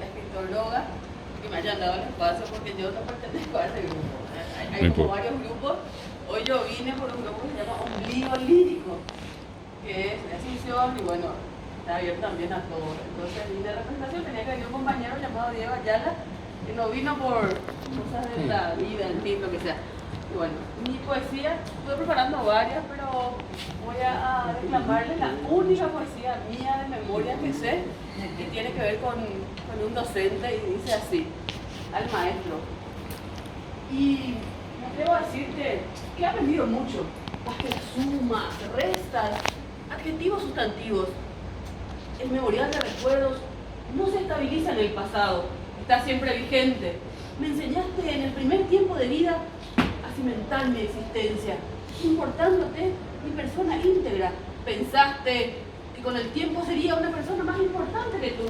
escritoróloga que me hayan dado el espacio porque yo no pertenezco a ese grupo. Hay como varios grupos. Hoy yo vine por un grupo que se llama Ombligo Lírico, que es de Asunción y bueno, está abierto también a todos. Entonces vine de representación, tenía que venir un compañero llamado Diego Ayala, que no vino por cosas de la vida, en fin, lo que sea. Y bueno, mi poesía, estoy preparando varias, pero voy a declamarle la única poesía mía de memoria que sé, que tiene que ver con un docente y dice así, al maestro. Y me atrevo a decirte que he aprendido mucho, más que las sumas, restas, adjetivos sustantivos. El memorial de recuerdos no se estabiliza en el pasado, está siempre vigente. Me enseñaste en el primer tiempo de vida a cimentar mi existencia, importándote mi persona íntegra. Pensaste que con el tiempo sería una persona más importante que tú,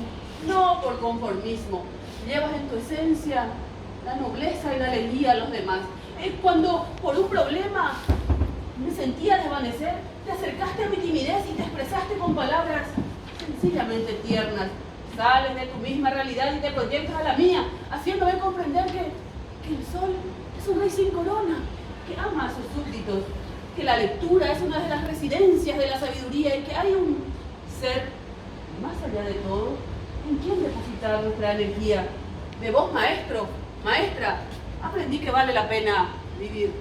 no por conformismo. Llevas en tu esencia la nobleza y la alegría a los demás. Es cuando por un problema me sentía desvanecer, te acercaste a mi timidez y te expresaste con palabras sencillamente tiernas. Sales de tu misma realidad y te proyectas a la mía, haciéndome comprender que el sol es un rey sin corona, que ama a sus súbditos, que la lectura es una de las residencias de la sabiduría y que hay un ser, más allá de todo, en quien depositar nuestra energía. De vos, maestro, maestra, aprendí que vale la pena vivir.